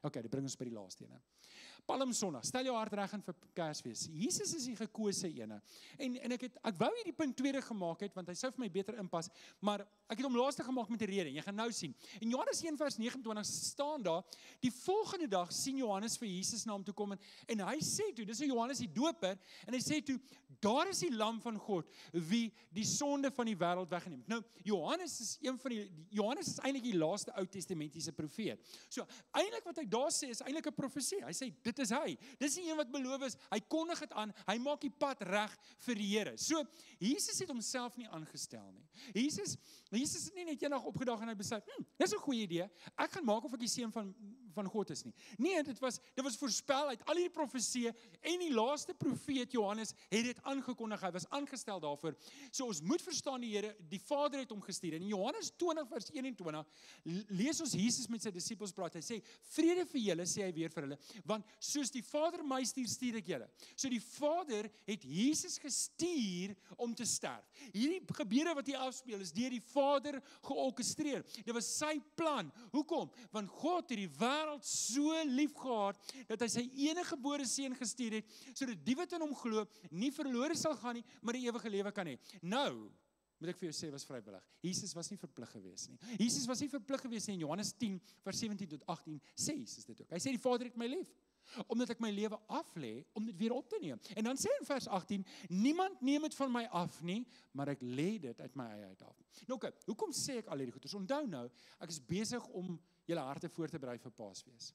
Okay, dit bring ons by die laaste ene. Palm Sondag, stel jou hart reg in vir Kersfees. Jesus is die gekose ene. En ek wou hierdie punt tweede gemaak het, want hy sou vir my beter inpas, maar ek het hom laaste gemaak met 'n rede, en jy gaan nou sien. In Johannes 1 vers 29 staan daar, die volgende dag sien Johannes vir Jesus na hom toe kom, en hy sê toe, dis Johannes die doper, en hy sê toe, daar is die lam van God, wie die sonde van die wêreld wegneem. Nou, Johannes is eintlik die laaste Ou Testamentiese profeet. So, eintlik wat hy daar sê, is eintlik 'n profesie. Hy sê, dit is hy. Dis die een wat beloof is, hy kondig dit aan, hy maak die pad reg vir die Here. So, Jesus het homself nie aangestel nie. Jesus het nie net eendag opgedag en hy besluit, dis 'n goeie idee, ek gaan maak of ek die seun van God is nie. Nee, dit was voorspel uit al die profesieë, en die laaste profeet Johannes het dit aangekondig, hy was aangestel daarvoor. So ons moet verstaan die Here, die Vader het hom gestuur. En in Johannes 20 vers 21 lees ons Jesus met sy disippels praat. Hy sê, vrede vir julle, sê hy weer vir hulle, want soos die Vader my stuur, stuur ek julle. So die Vader het Jesus gestuur om te sterf. Hierdie gebeure wat hier afspeel is deur die Vader georkestreer. Dit was sy plan. Hoekom? Want God het die wêreld so lief gehad dat hy sy enige gebore seun gestuur het, sodat die wat in hom glo nie verlore sal gaan nie, maar die ewige lewe kan hê. Nou, moet ek vir jou sê, was vrywillig. Jesus was nie verplig gewees nie. Jesus was nie verplig gewees nie. In Johannes 10 vers 17 tot 18 sê Jesus dit ook. Hy sê die Vader het my lief, omdat ek my lewe aflê om dit weer op te neem. En dan sê in vers 18, niemand neem dit van my af nie, maar ek lê dit uit my eie uit af. Nou okay, hoekom sê ek al hierdie goeders? Onthou nou, ek is besig om julle harte voor te berei vir Paasfees.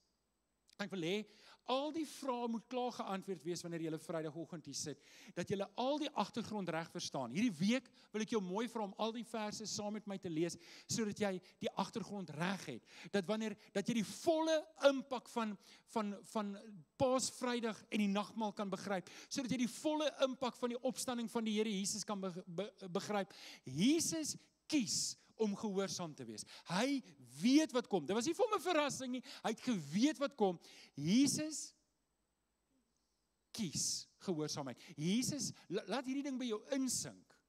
Ek wil hê, al die vrae moet klaar geantwoord wees wanneer jy Vrydagoggend hier sit, dat jy al die agtergrond reg verstaan. Hierdie week wil ek jou mooi vra om al die verse saam met my te lees, sodat jy die agtergrond reg het. Dat jy die volle impak van Paasvrydag en die nagmaal kan begryp, sodat jy die volle impak van die opstanding van die Here Jesus kan begryp. Jesus kies om gehoorsaam te wees. Hy weet wat kom. Dit was nie vir hom 'n verrassing nie. Hy het geweet wat kom. Jesus kies gehoorsaamheid. Jesus, laat hierdie ding by jou insink.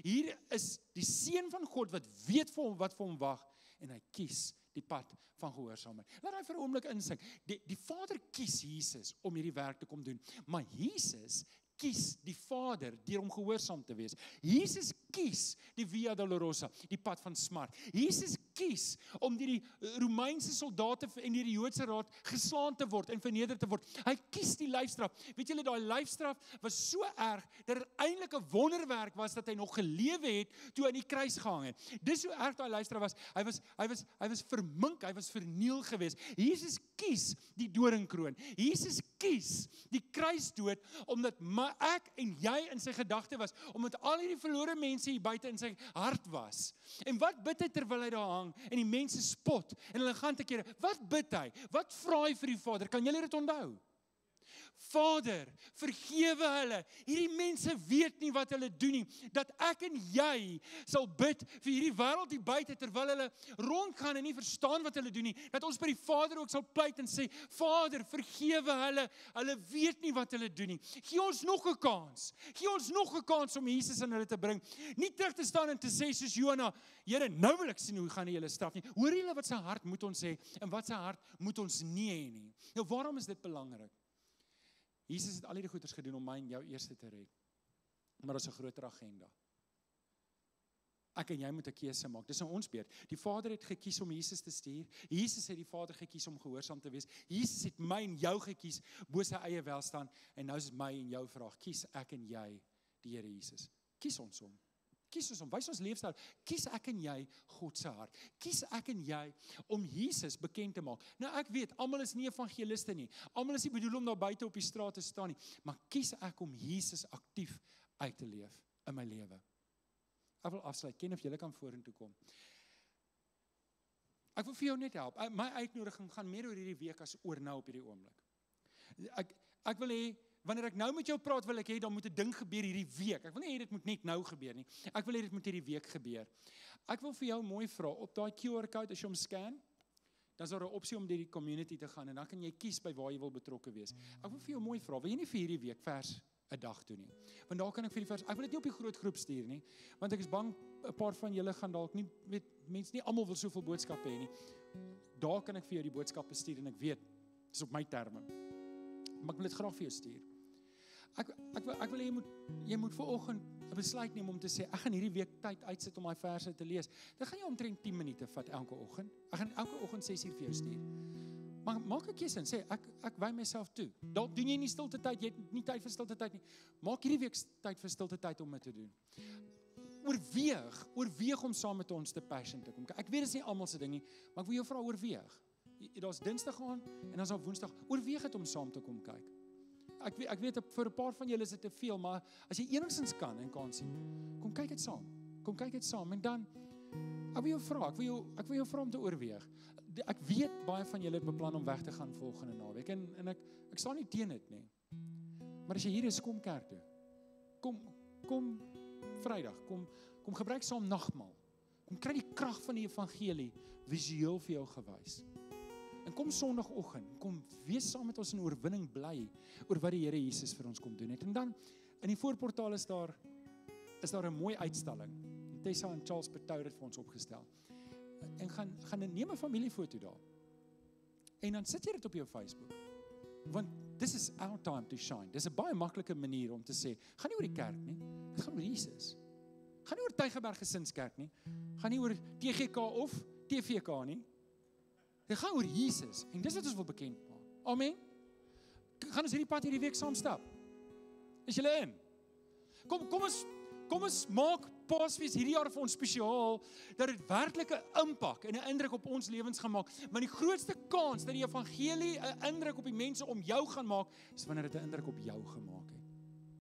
Hier is die seun van God wat weet vir hom wat vir hom wag, en hy kies die pad van gehoorsaamheid. Laat hy vir 'n oomblik insink. Die Vader kies Jesus om hierdie werk te kom doen, maar Jesus kies die Vader deur om gehoorsaam te wees. Jesus kies die Via Dolorosa, die pad van smart. Jesus kies om deur die Romeinse soldate en deur die Joodse raad geslaan te word en verneder te word. Hy kies die lyfstraf. Weet julle, daai lyfstraf was so erg dat dit eintlik 'n wonderwerk was dat hy nog gelewe het toe hy aan die kruis gehang het. Dis hoe erg daai lyfstraf was. Hy was vermink, hy was verniel geweest. Jesus kies die doringkroon. Jesus kies die kruisdood omdat ek en jy in sy gedagte was, omdat al hierdie verlore mense hier buite in sy hart was. En wat bid hy terwyl hy daar hang en die mense spot en hulle gaan te kere? Wat bid hy? Wat vra hy vir die Vader? Kan julle dit onthou? Vader, vergewe hulle. Hierdie mense weet nie wat hulle doen nie. Dat ek en jy sal bid vir hierdie wêreld hier buite terwyl hulle rondgaan en nie verstaan wat hulle doen nie. Dat ons by die Vader ook sal pleit en sê, Vader, vergewe hulle. Hulle weet nie wat hulle doen nie. Gee ons nog 'n kans. Gee ons nog 'n kans om Jesus in hulle te bring. Nie terug te staan en te sê soos Jona, Here, nou wil ek sien hoe gaan die julle straf nie. Hoor julle wat sy hart moet ons hê en wat sy hart moet ons nie hê nie. Nou waarom is dit belangrik? Jesus het al hierdie goeders gedoen om my en jou eerste te red. Maar ons 'n groter agenda. Ek en jy moet 'n keuse maak. Dis nou ons beurt. Die Vader het gekies om Jesus te stuur. Jesus het die Vader gekies om gehoorsaam te wees. Jesus het my en jou gekies bo sy eie welstand. En nou is my en jou vraag, kies ek en jy die Here Jesus? Kies ons hom. Kies ons hom, wys ons leefstyl. Kies ek en jy God se hart. Kies ek en jy om Jesus bekend te maak. Nou ek weet, almal is nie evangeliste nie. Almal is nie bedoel om daar buite op die straat te staan nie. Maar kies ek om Jesus aktief uit te leef in my lewe. Ek wil afsluit, ken of julle kan vorentoe kom. Ek wil vir jou net help. My uitnodiging gaan meer oor hierdie week as oor nou op hierdie oomblik. Ek wil hê, wanneer ek nou met jou praat, wil ek hê, dan moet 'n ding gebeur hierdie week. Ek wil nie hê dit moet net nou gebeur nie. Ek wil hê dit moet hierdie week gebeur. Ek wil vir jou mooi vra, op daai QR-code, as jy hom scan, dan is daar 'n opsie om deur die community te gaan, en dan kan jy kies by waar jy wil betrokke wees. Ek wil vir jou mooi vra, wil jy nie vir hierdie week vers 'n dag doen nie? Want daar kan ek vir die vers, ek wil dit nie op die groot groep stuur nie, want ek is bang, 'n paar van julle gaan dalk nie, mense nie almal wil soveel boodskappe hê nie. Daar kan ek vir jou die boodskappe stuur, en ek weet, Dis op my terme. Maar ek wil dit graag vir jou stuur. Ek wil hê jy moet vanoggend 'n besluit neem om te sê, ek gaan hierdie week tyd uitsit om daai verse te lees. Dit gaan jou omtrent 10 minute vat elke oggend. Ek gaan elke oggend 6 uur vir jou stuur. Maar maak 'n keuse en sê, ek wy myself toe. Dalk doen jy nie stilte tyd, jy het nie tyd vir stilte tyd nie. Maak hierdie week tyd vir stilte tyd om dit te doen. Oorweeg om saam met ons te Passion te kom. Ek weet dit is nie almal se ding nie, maar ek wil jou vra oorweeg. Daar's Dinsdag aan en dan is daar Woensdag. Oorweeg dit om saam te kom kyk. Ek weet vir 'n paar van julle is dit te veel, maar as jy enigstens kan en kan sien, kom kyk dit saam. Kom kyk dit saam en dan ek wil jou vra, ek wil jou vra om te oorweeg. Ek weet baie van julle het beplan om weg te gaan volgende naweek en ek staan nie teen dit nie. Maar as jy hier is, kom kerk toe. Kom Vrydag, kom gebruik saam nagmaal. Kom kry die krag van die evangelie visueel vir jou gewys. En kom Sondagoggend, kom wees saam met ons in oorwinning bly oor wat die Here Jesus vir ons kom doen het. En dan in die voorportaal is daar 'n mooi uitstalling. Tessa en Charles Petou het vir ons opgestel. En gaan neem 'n familiefoto daar. En dan sit jy dit op jou Facebook. Want this is our time to shine. Dis 'n baie maklike manier om te sê, gaan nie oor die kerk nie, dit gaan oor Jesus. Gaan nie oor Tygerberg Gesinskerk nie, gaan nie oor TGK of TVK nie. Dit gaan oor Jesus en dis wat ons wil bekend maak. Amen. Gaan ons hierdie pad hierdie week saam stap? Is julle in? Kom ons maak Paasfees hierdie jaar vir ons spesiaal, dat dit werklik 'n impak en 'n indruk op ons lewens gaan maak. Want die grootste kans dat die evangelie 'n indruk op die mense om jou gaan maak, is wanneer dit 'n indruk op jou gemaak het.